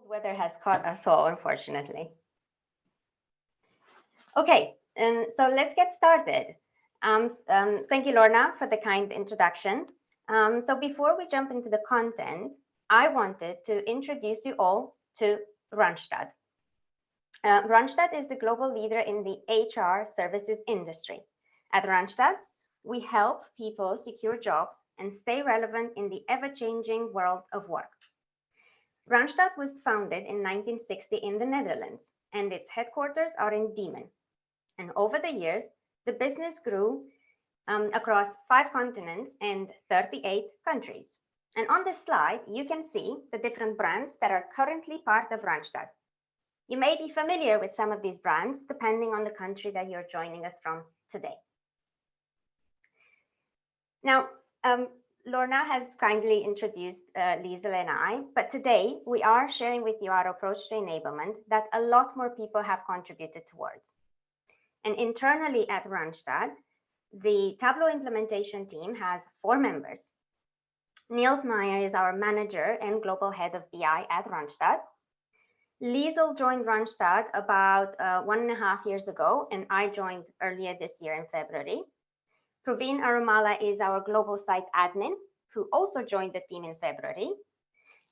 weather has caught us all, unfortunately. Okay, so let's get started. Thank you, Lorna, for the kind introduction. So before we jump into the content, I wanted to introduce you all to Randstad. Randstad is the global leader in the HR services industry. At Randstad, we help people secure jobs and stay relevant in the ever-changing world of work. Randstad was founded in 1960 in the Netherlands, and its headquarters are in Diemen. And over the years, the business grew across 5 continents and 38 countries. And on this slide, you can see the different brands that are currently part of Randstad. You may be familiar with some of these brands, depending on the country that you're joining us from today. Now, Lorna has kindly introduced Liezl and I, but today we are sharing with you our approach to enablement that a lot more people have contributed towards. And internally at Randstad, the Tableau implementation team has 4 members. Niels Meyer is our manager and global head of BI at Randstad. Liezl joined Randstad about 1.5 years ago, and I joined earlier this year in February. Praveen Arumala is our global site admin, who also joined the team in February.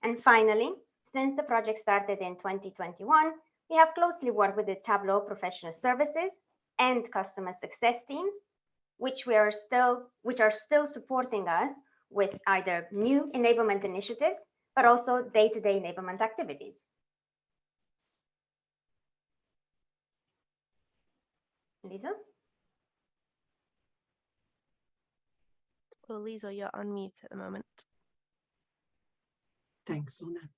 And finally, since the project started in 2021, we have closely worked with the Tableau professional services and customer success teams, which are still supporting us with either new enablement initiatives, but also day-to-day enablement activities. Liezl? Well, Liezl, you're on mute at the moment. Thanks, Lorna.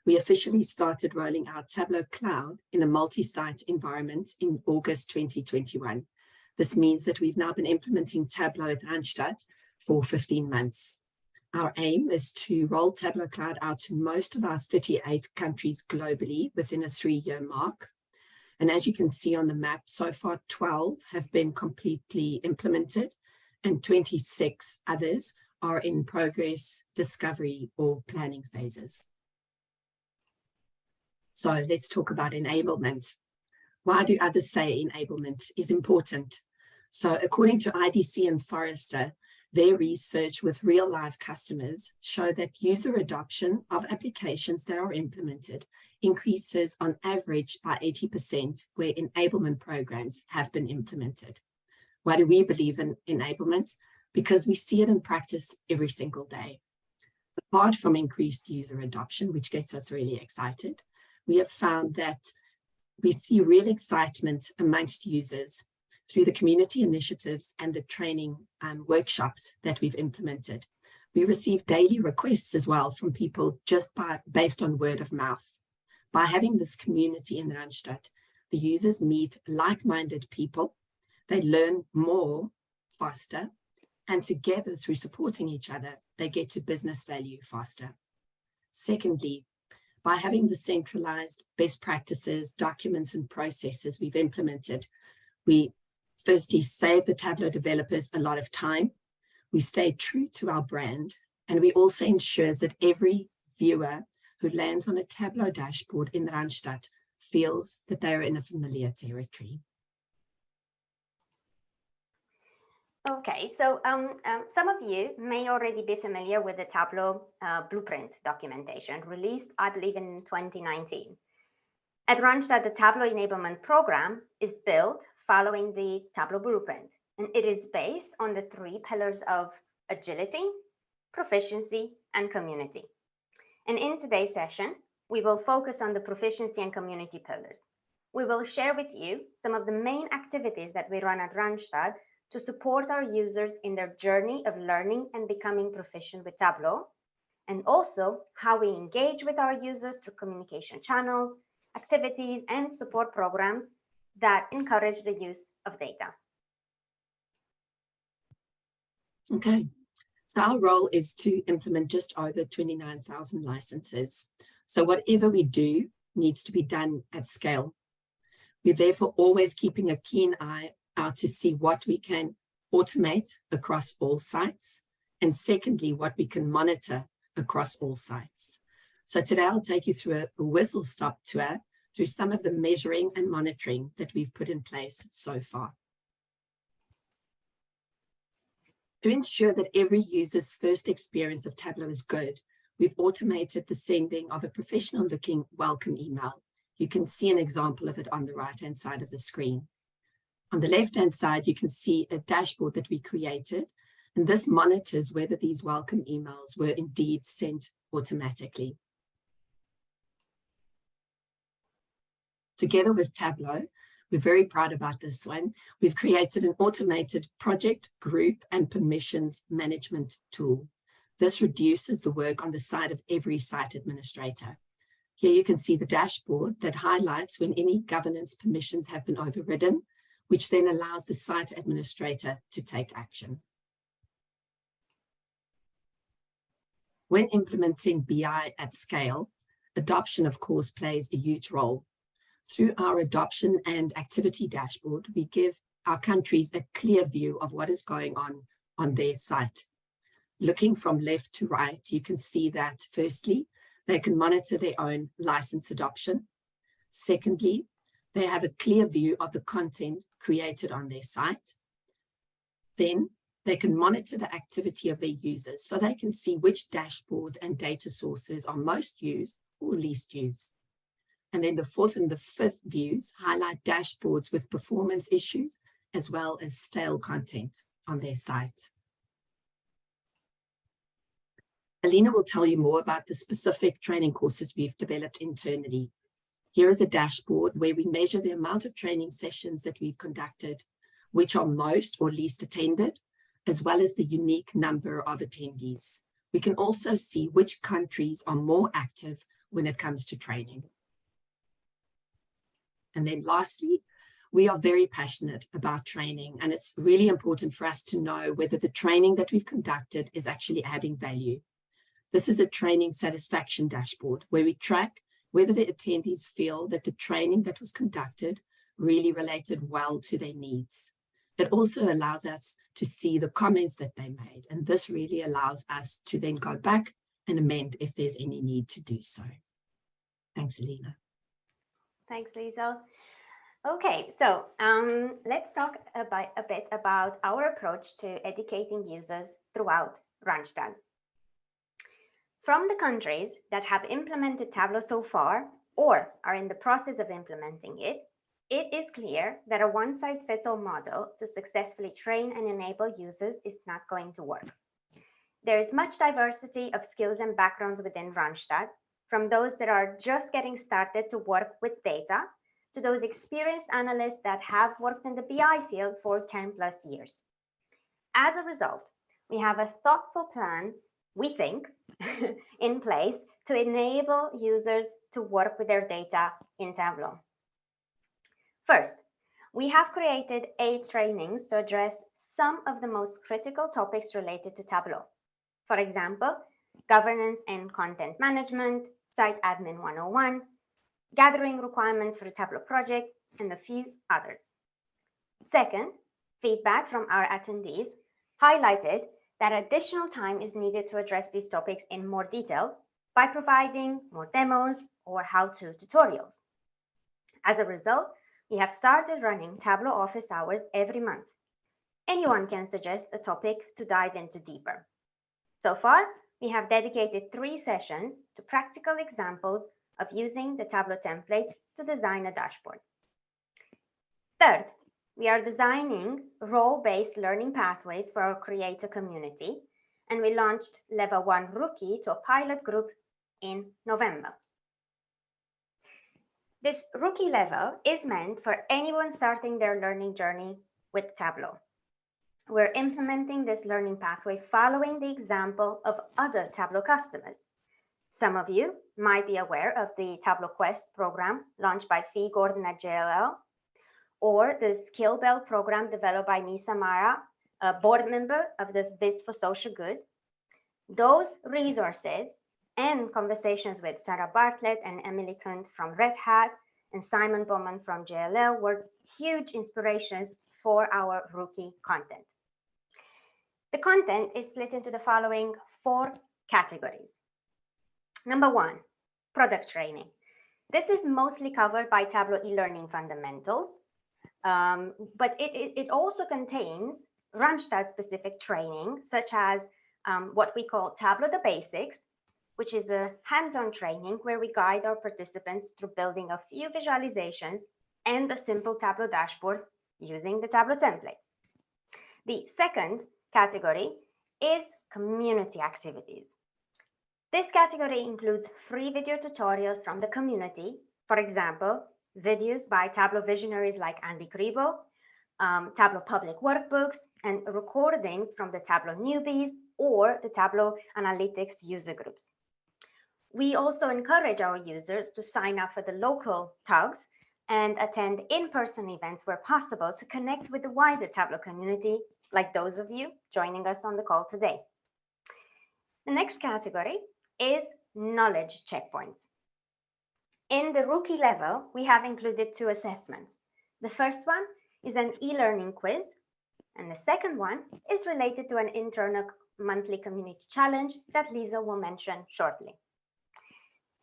We officially started rolling out Tableau Cloud in a multi-site environment in August 2021. This means that we've now been implementing Tableau at Randstad for 15 months. Our aim is to roll Tableau Cloud out to most of our 38 countries globally within a 3-year mark. And as you can see on the map, so far 12 have been completely implemented and 26 others are in progress, discovery, or planning phases. So let's talk about enablement. Why do others say enablement is important? So according to IDC and Forrester, their research with real-life customers show that user adoption of applications that are implemented increases on average by 80% where enablement programs have been implemented. Why do we believe in enablement? Because we see it in practice every single day. Apart from increased user adoption, which gets us really excited, we have found that we see real excitement amongst users through the community initiatives and the training workshops that we've implemented. We receive daily requests as well from people just based on word of mouth. By having this community in Randstad, the users meet like-minded people, they learn more faster, and together through supporting each other, they get to business value faster. Secondly, by having the centralized best practices, documents, and processes we've implemented, we firstly save the Tableau developers a lot of time, we stay true to our brand, and we also ensure that every viewer who lands on a Tableau dashboard in Randstad feels that they are in a familiar territory. Okay, so some of you may already be familiar with the Tableau blueprint documentation released, I believe, in 2019. At Randstad, the Tableau enablement program is built following the Tableau blueprint, and it is based on the 3 pillars of agility, proficiency, and community. And in today's session, we will focus on the proficiency and community pillars. We will share with you some of the main activities that we run at Randstad to support our users in their journey of learning and becoming proficient with Tableau, and also how we engage with our users through communication channels, activities, and support programs that encourage the use of data. Okay, so our role is to implement just over 29,000 licenses. So whatever we do needs to be done at scale. We're therefore always keeping a keen eye out to see what we can automate across all sites, and secondly, what we can monitor across all sites. So today I'll take you through a whistle-stop tour through some of the measuring and monitoring that we've put in place so far. To ensure that every user's first experience of Tableau is good, we've automated the sending of a professional-looking welcome email. You can see an example of it on the right-hand side of the screen. On the left-hand side, you can see a dashboard that we created, and this monitors whether these welcome emails were indeed sent automatically. Together with Tableau, we're very proud about this one. We've created an automated project, group, and permissions management tool. This reduces the work on the side of every site administrator. Here you can see the dashboard that highlights when any governance permissions have been overridden, which then allows the site administrator to take action. When implementing BI at scale, adoption, of course, plays a huge role. Through our adoption and activity dashboard, we give our countries a clear view of what is going on their site. Looking from left to right, you can see that firstly, they can monitor their own license adoption. Secondly, they have a clear view of the content created on their site. Then they can monitor the activity of their users so they can see which dashboards and data sources are most used or least used. And then the fourth and the fifth views highlight dashboards with performance issues as well as stale content on their site. Alina will tell you more about the specific training courses we've developed internally. Here is a dashboard where we measure the amount of training sessions that we've conducted, which are most or least attended, as well as the unique number of attendees. We can also see which countries are more active when it comes to training. And then lastly, we are very passionate about training, and it's really important for us to know whether the training that we've conducted is actually adding value. This is a training satisfaction dashboard where we track whether the attendees feel that the training that was conducted really related well to their needs. It also allows us to see the comments that they made, and this really allows us to then go back and amend if there's any need to do so. Thanks, Alina. Thanks, Liezl. Okay, so let's talk a bit about our approach to educating users throughout Randstad. From the countries that have implemented Tableau so far or are in the process of implementing it, it is clear that a one-size-fits-all model to successfully train and enable users is not going to work. There is much diversity of skills and backgrounds within Randstad, from those that are just getting started to work with data, to those experienced analysts that have worked in the BI field for 10 plus years. As a result, we have a thoughtful plan, we think, in place to enable users to work with their data in Tableau. First, we have created 8 trainings to address some of the most critical topics related to Tableau. For example, governance and content management, site admin 101, gathering requirements for the Tableau project, and a few others. Second, feedback from our attendees highlighted that additional time is needed to address these topics in more detail by providing more demos or how-to tutorials. As a result, we have started running Tableau office hours every month. Anyone can suggest a topic to dive into deeper. So far, we have dedicated 3 sessions to practical examples of using the Tableau template to design a dashboard. Third, we are designing role-based learning pathways for our creator community, and we launched Level 1 Rookie to a pilot group in November. This rookie level is meant for anyone starting their learning journey with Tableau. We're implementing this learning pathway following the example of other Tableau customers. Some of you might be aware of the Tableau Quest program launched by Fee Gordon at JLL, or the Skill Belt program developed by Nisa Mara, a board member of the Viz for Social Good. Those resources and conversations with Sarah Bartlett and Emily Kunt from Red Hat and Simon Bowman from JLL were huge inspirations for our rookie content. The content is split into the following 4 categories. Number 1, product training. This is mostly covered by Tableau e-learning fundamentals, but it also contains Randstad-specific training, such as what we call Tableau the Basics, which is a hands-on training where we guide our participants through building a few visualizations and a simple Tableau dashboard using the Tableau template. The second category is community activities. This category includes free video tutorials from the community, for example, videos by Tableau visionaries like Andy Kribo, Tableau public workbooks, and recordings from the Tableau newbies or the Tableau analytics user groups. We also encourage our users to sign up for the local tags and attend in-person events where possible to connect with the wider Tableau community, like those of you joining us on the call today. The next category is knowledge checkpoints. In the rookie level, we have included 2 assessments. The first one is an e-learning quiz, and the second one is related to an internal monthly community challenge that Liezl will mention shortly.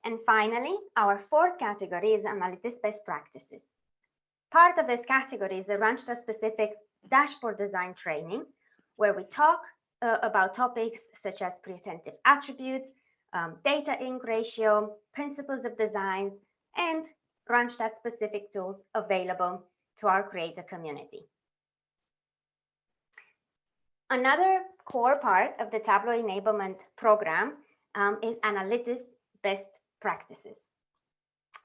And finally, our fourth category is analytics best practices. Part of this category is the Randstad-specific dashboard design training, where we talk about topics such as pre-attentive attributes, data ink ratio, principles of designs, and Randstad-specific tools available to our creator community. Another core part of the Tableau enablement program is analytics best practices.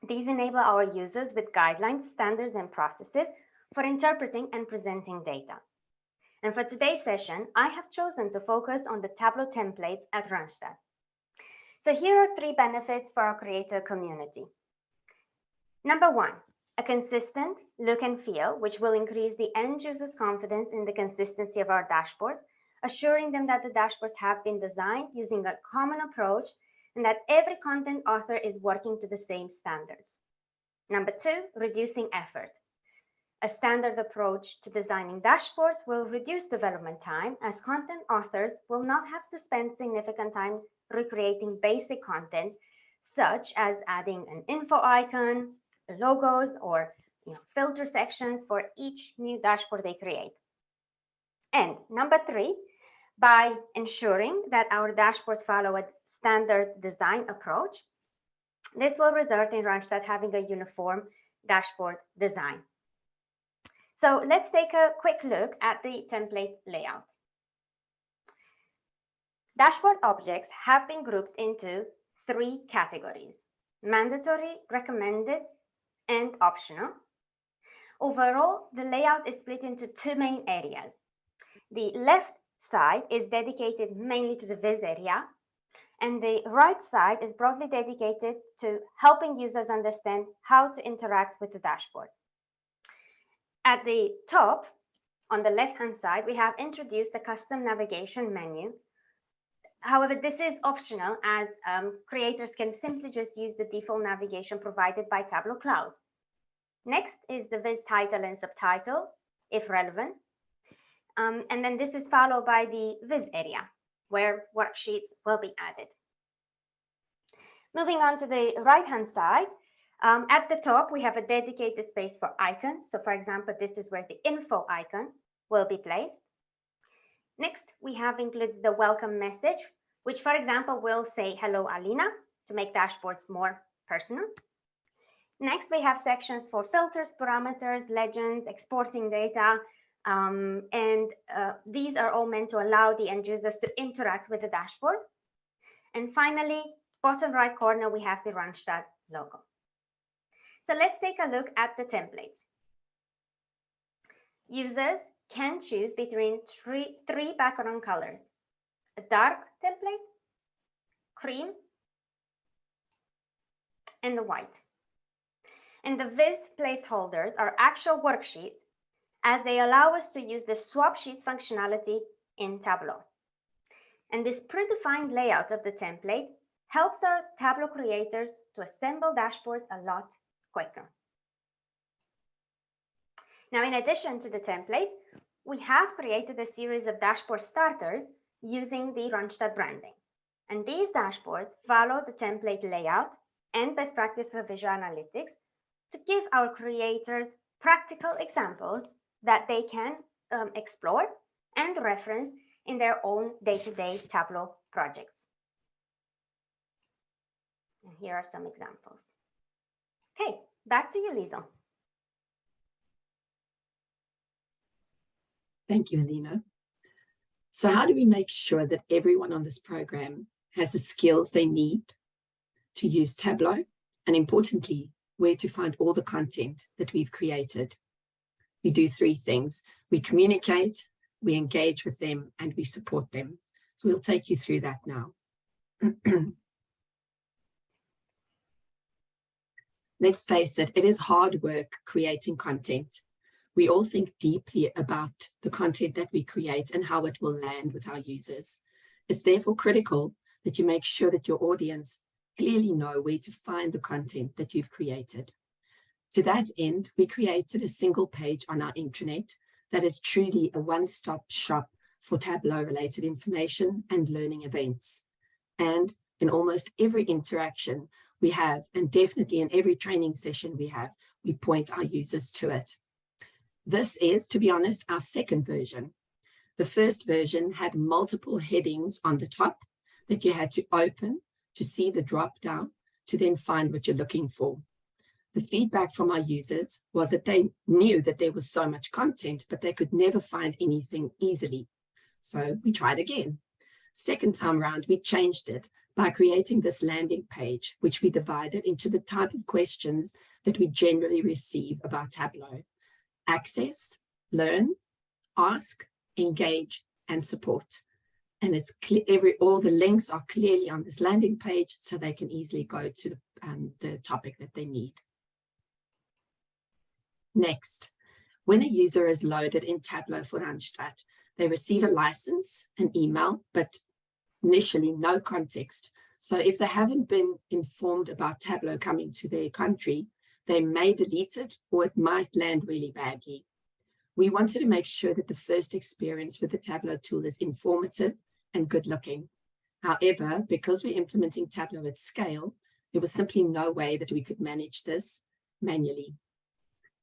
These enable our users with guidelines, standards, and processes for interpreting and presenting data. And for today's session, I have chosen to focus on the Tableau templates at Randstad. So here are 3 benefits for our creator community. Number 1, a consistent look and feel, which will increase the end user's confidence in the consistency of our dashboards, assuring them that the dashboards have been designed using a common approach and that every content author is working to the same standards. Number 2, reducing effort. A standard approach to designing dashboards will reduce development time, as content authors will not have to spend significant time recreating basic content, such as adding an info icon, logos, or filter sections for each new dashboard they create. And number 3, by ensuring that our dashboards follow a standard design approach, this will result in Randstad having a uniform dashboard design. So let's take a quick look at the template layout. Dashboard objects have been grouped into 3 categories: mandatory, recommended, and optional. Overall, the layout is split into 2 main areas. The left side is dedicated mainly to the viz area, and the right side is broadly dedicated to helping users understand how to interact with the dashboard. At the top, on the left-hand side, we have introduced a custom navigation menu. However, this is optional, as creators can simply just use the default navigation provided by Tableau Cloud. Next is the viz title and subtitle, if relevant. And then this is followed by the viz area, where worksheets will be added. Moving on to the right-hand side, at the top, we have a dedicated space for icons. So for example, this is where the info icon will be placed. Next, we have included the welcome message, which for example, will say, "Hello, Alina," to make dashboards more personal. Next, we have sections for filters, parameters, legends, exporting data, and these are all meant to allow the end users to interact with the dashboard. And finally, bottom right corner, we have the Randstad logo. So let's take a look at the templates. Users can choose between three background colors: a dark template, cream, and the white. And the viz placeholders are actual worksheets, as they allow us to use the swap sheets functionality in Tableau. And this predefined layout of the template helps our Tableau creators to assemble dashboards a lot quicker. Now, in addition to the templates, we have created a series of dashboard starters using the Randstad branding. And these dashboards follow the template layout and best practice for visual analytics to give our creators practical examples that they can explore and reference in their own day-to-day Tableau projects. And here are some examples. Okay, back to you, Liezl. Thank you, Alina. So how do we make sure that everyone on this program has the skills they need to use Tableau, and importantly, where to find all the content that we've created? We do three things. We communicate, we engage with them, and we support them. So we'll take you through that now. Let's face it, it is hard work creating content. We all think deeply about the content that we create and how it will land with our users. It's therefore critical that you make sure that your audience clearly know where to find the content that you've created. To that end, we created a single page on our intranet that is truly a one-stop shop for Tableau-related information and learning events. And in almost every interaction we have, and definitely in every training session we have, we point our users to it. This is, to be honest, our second version. The first version had multiple headings on the top that you had to open to see the drop down to then find what you're looking for. The feedback from our users was that they knew that there was so much content, but they could never find anything easily. So we tried again. Second time around, we changed it by creating this landing page, which we divided into the type of questions that we generally receive about Tableau: access, learn, ask, engage, and support. And it's clear, all the links are clearly on this landing page, so they can easily go to the topic that they need. Next, when a user is loaded in Tableau for Randstad, they receive a license, an email, but initially no context. So if they haven't been informed about Tableau coming to their country, they may delete it, or it might land really badly. We wanted to make sure that the first experience with the Tableau tool is informative and good looking. However, because we're implementing Tableau at scale, there was simply no way that we could manage this manually.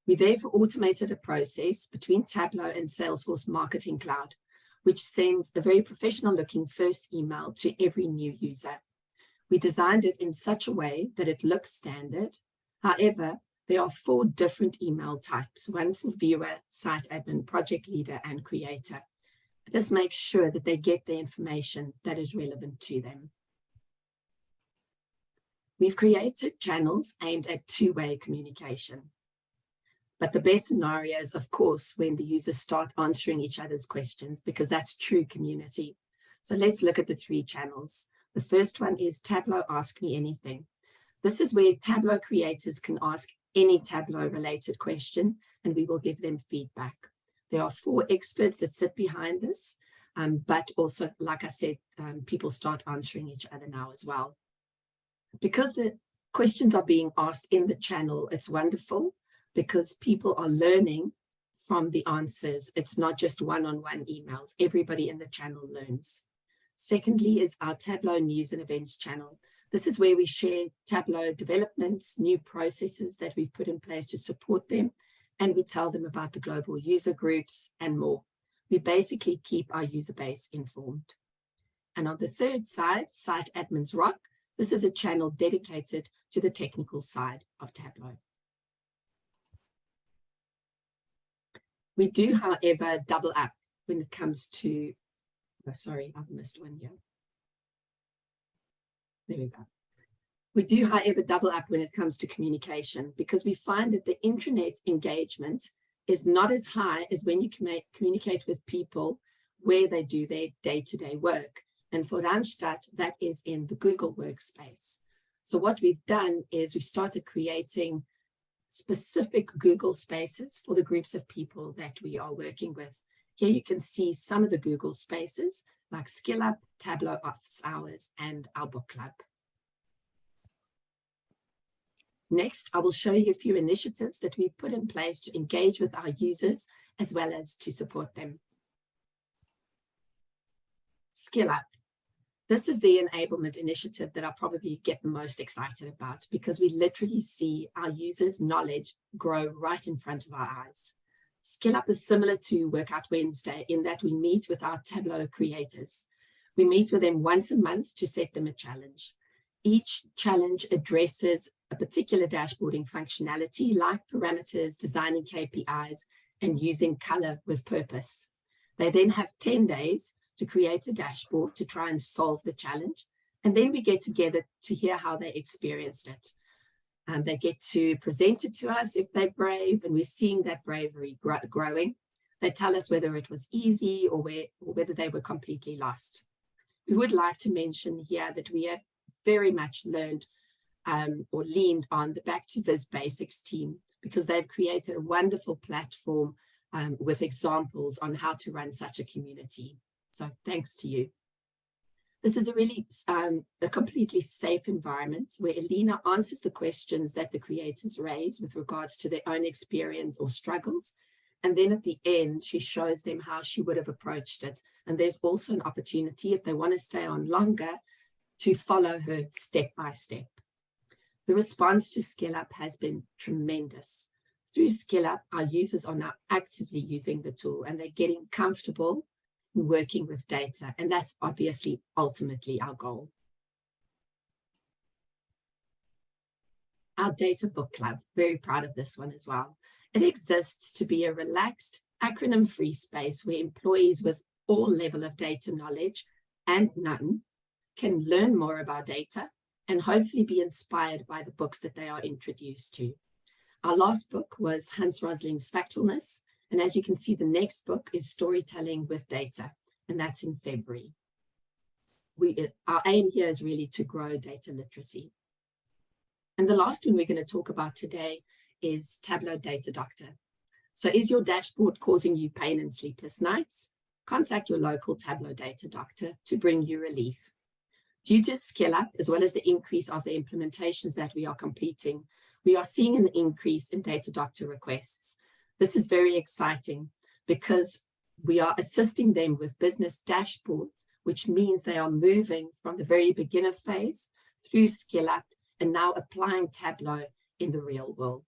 We therefore automated a process between Tableau and Salesforce Marketing Cloud, which sends a very professional looking first email to every new user. We designed it in such a way that it looks standard. However, there are 4 different email types, one for viewer, site admin, project leader, and creator. This makes sure that they get the information that is relevant to them. We've created channels aimed at two-way communication. But the best scenario is, of course, when the users start answering each other's questions, because that's true community. So let's look at the 3 channels. The first one is Tableau Ask Me Anything. This is where Tableau creators can ask any Tableau-related question, and we will give them feedback. There are 4 experts that sit behind this, but also, like I said, people start answering each other now as well. Because the questions are being asked in the channel, it's wonderful, because people are learning from the answers. It's not just one-on-one emails. Everybody in the channel learns. Secondly is our Tableau News and Events channel. This is where we share Tableau developments, new processes that we've put in place to support them, and we tell them about the global user groups and more. We basically keep our user base informed. And on the third side, Site Admins Rock, this is a channel dedicated to the technical side of Tableau. We do, however, double up when it comes to, oh, sorry, I've missed one here. There we go. We do, however, double up when it comes to communication, because we find that the intranet engagement is not as high as when you communicate with people where they do their day-to-day work. And for Randstad, that is in the Google workspace. So what we've done is we started creating specific Google spaces for the groups of people that we are working with. Here you can see some of the Google spaces like Skill Up, Tableau Office Hours, and our book club. Next, I will show you a few initiatives that we've put in place to engage with our users as well as to support them. Skill Up. This is the enablement initiative that I probably get the most excited about, because we literally see our users' knowledge grow right in front of our eyes. Skill Up is similar to Workout Wednesday in that we meet with our Tableau creators. We meet with them once a month to set them a challenge. Each challenge addresses a particular dashboarding functionality like parameters, designing KPIs, and using color with purpose. They then have 10 days to create a dashboard to try and solve the challenge. And then we get together to hear how they experienced it. They get to present it to us if they're brave, and we're seeing that bravery growing. They tell us whether it was easy or whether they were completely lost. We would like to mention here that we have very much learned or leaned on the Back to Viz Basics team, because they've created a wonderful platform with examples on how to run such a community. So thanks to you. This is a really a completely safe environment where Alina answers the questions that the creators raise with regards to their own experience or struggles. And then at the end, she shows them how she would have approached it. And there's also an opportunity, if they want to stay on longer, to follow her step by step. The response to Skill Up has been tremendous. Through Skill Up, our users are now actively using the tool, and they're getting comfortable working with data, and that's obviously ultimately our goal. Our data book club, very proud of this one as well. It exists to be a relaxed, acronym-free space where employees with all level of data knowledge and none can learn more about data and hopefully be inspired by the books that they are introduced to. Our last book was Hans Rosling's Factfulness, and as you can see, the next book is Storytelling with Data, and that's in February. Our aim here is really to grow data literacy. And the last one we're going to talk about today is Tableau Data Doctor. So is your dashboard causing you pain and sleepless nights? Contact your local Tableau Data Doctor to bring you relief. Due to Skill Up, as well as the increase of the implementations that we are completing, we are seeing an increase in Data Doctor requests. This is very exciting because we are assisting them with business dashboards, which means they are moving from the very beginner phase through Skill Up and now applying Tableau in the real world.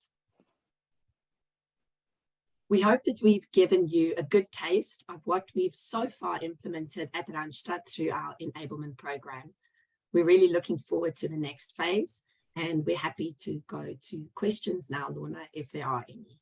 We hope that we've given you a good taste of what we've so far implemented at Randstad through our enablement program. We're really looking forward to the next phase, and we're happy to go to questions now, Lorna, if there are any.